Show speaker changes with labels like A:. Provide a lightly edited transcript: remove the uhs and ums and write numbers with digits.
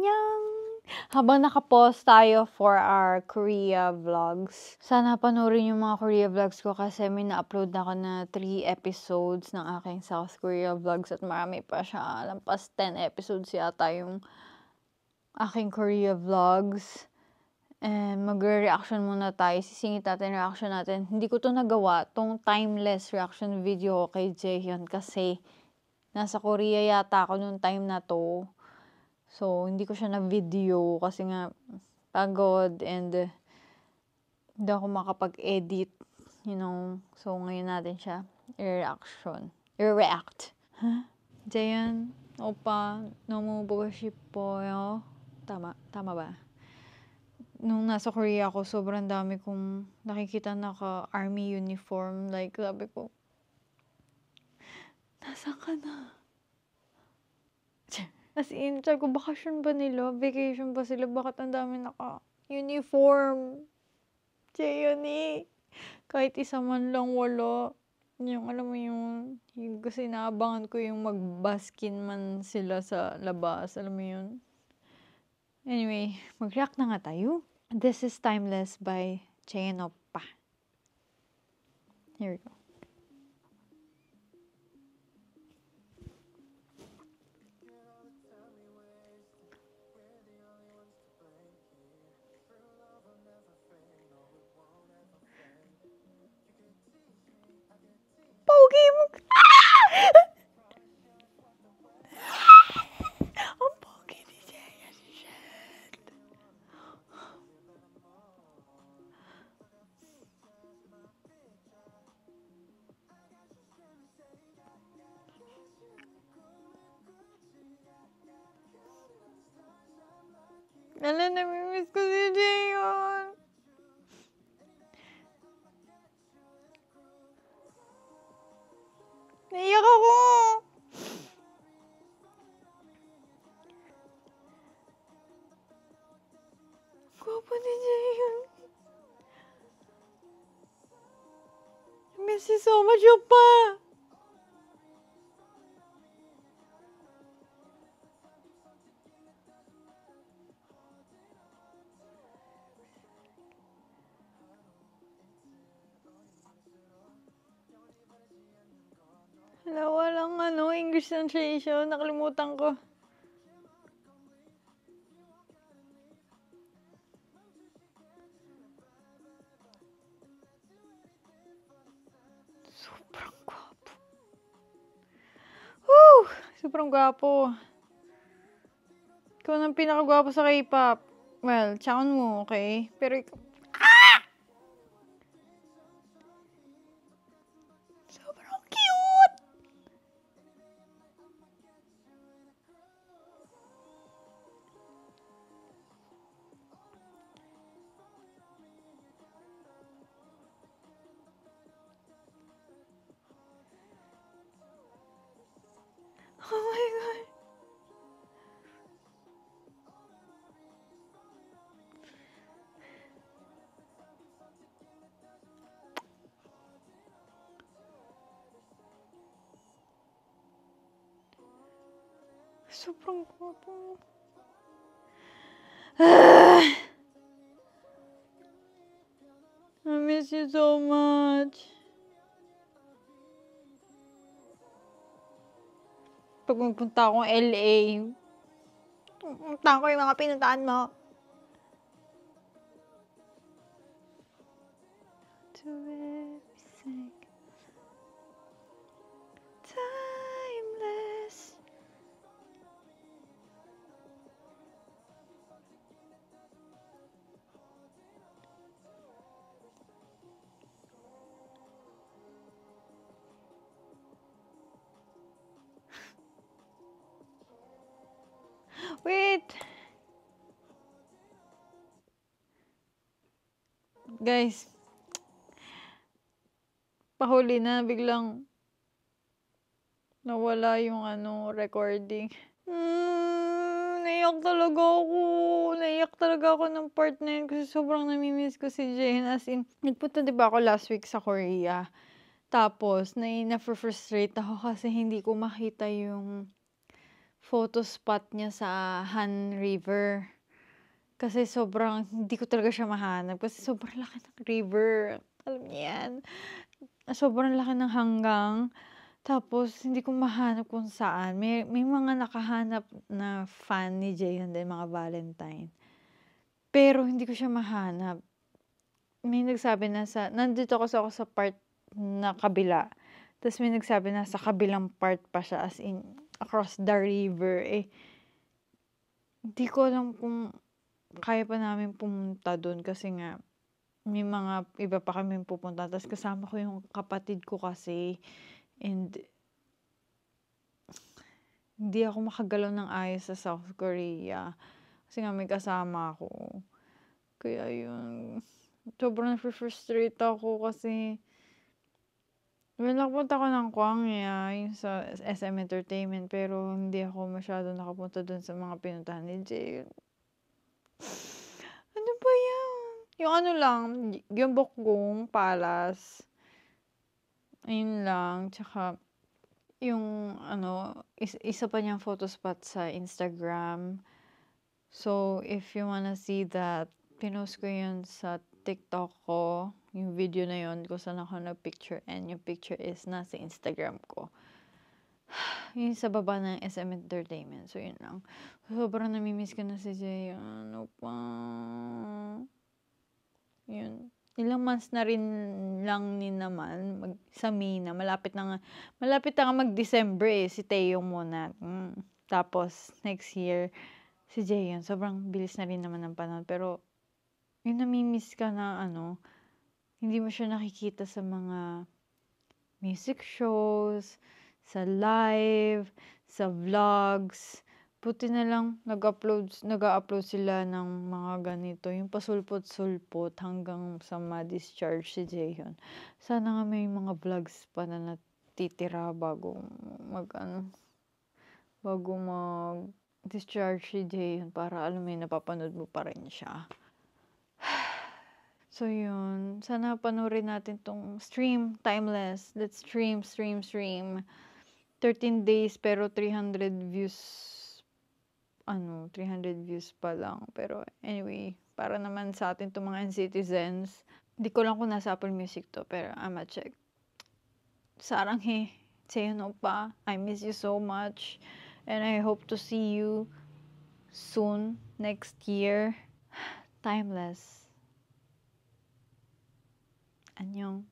A: Annyeong! Habang nakapost tayo for our Korea vlogs, sana panoorin yung mga Korea vlogs ko kasi may na-upload na ako na 3 episodes ng aking South Korea vlogs at marami pa siya. Lampas 10 episodes yata yung aking Korea vlogs. And magre-reaction muna tayo. Sisingit natin reaction natin. Hindi ko to nagawa, tong timeless reaction video ko kay Jaehyun kasi nasa Korea yata ako nung time na to. So, hindi ko siya na-video kasi nga pagod and hindi ako makapag-edit, you know. So, ngayon natin siya i-react. Huh? Jaehyun, oppa, 너무 보고 싶어요. Tama ba? Nung nasa Korea ako, sobrang dami kong nakikita naka-army uniform. Like, sabi ko, nasaan ka na? As in, sabi ko, bakasyon ba nila? Vacation ba sila? Bakit ang dami naka-uniform? Jaehyun eh. Kahit isa man lang wala. Yung, alam mo yung kasi naabangan ko yung magbaskin man sila sa labas. Alam mo yun? Anyway, mag-react na nga tayo. This is Timeless by Jaehyun Oppa. Here we go. Pogi mo! Ang pogi ni Jaehyun. Shit. Namimiss ko si Jaehyun. Naiyak ako! Gwapo ni Jaehyun. I miss you so much, Oppa! Hala, walang English translation. Nakalimutan ko. Sobrang gwapo. Woo! Sobrang gwapo. Ikaw nang pinakagwapo sa K-pop. Well, Chaon mo, okay? Pero ikaw... Sobrang cute! Oh my God. Sobrang gwapo. I miss you so much. Pag magpunta akong LA, pupunta ko yung mga pinuntahan mo. To every second. Timeless. Wait! Guys, pahuli na, biglang nawala yung recording. Naiyak talaga ako. Naiyak talaga ako ng part na yun kasi sobrang namimiss ko si Jaehyun. As in, nagpunta diba ako last week sa Korea. Tapos, na-frustrate ako kasi hindi ko makita yung photo spot niya sa Han River. Kasi sobrang hindi ko talaga siya mahanap kasi sobrang laki ng river. Alam niyo yan? Sobrang laki ng hanggang. Tapos hindi ko mahanap kung saan. May mga nakahanap na fan ni Jaehyun din, mga Valentine. Pero hindi ko siya mahanap. May nagsabi na nandito kasi ako sa part na kabila. Tapos may nagsabi na sa kabilang part pa siya, as in, across the river. Hindi ko alam kung kaya pa namin pumunta dun kasi nga, may mga iba pa kaming pupunta. Tapos kasama ko yung kapatid ko kasi. And hindi ako makagalaw ng ayos sa South Korea. Kasi nga may kasama ako. Kaya yun, sobrang frustrate ako kasi nakapunta ko ng Kwangya, yung sa SM Entertainment, pero hindi ako masyado nakapunta dun sa mga pinuntahan ni Jay. Ano ba yan? Yung ano lang, Gyeongbokgung Palace. Ayun lang. Tsaka, yung ano, isa pa niyang photo spot sa Instagram. So, if you wanna see that, pinost ko yun sa TikTok ko. Yung video na yun, kung saan ako nag-picture. And yung picture is nasa Instagram ko. Yun sa baba ng SM Entertainment. So, yun lang. Sobrang namimiss ko na si Jay. Ano pa? Yun. Ilang months na rin lang naman sa May na. Malapit na nga mag-December si Taeyong muna. Tapos, next year, si Jaehyun. Sobrang bilis na rin naman ng panahon. Pero, yung namimiss ka na hindi mo siya nakikita sa mga music shows, sa live, sa vlogs. Buti na lang nag-upload sila ng mga ganito. Yung pasulpot-sulpot hanggang sa ma-discharge si Jaehyun. Sana nga may mga vlogs pa na natitira bago mag-discharge si Jaehyun para alam mo yun, napapanood mo pa rin siya. So, yun. Sana panoorin natin tong stream, Timeless. Let's stream. 13 days, pero 300 views. 300 views pa lang. Pero, anyway, para naman sa atin itong mga citizens. Hindi ko lang kung nasa Apple Music to, pero I'ma check. Saranghe, Jaehyun oppa, I miss you so much. And I hope to see you soon, next year. Timeless. 안녕.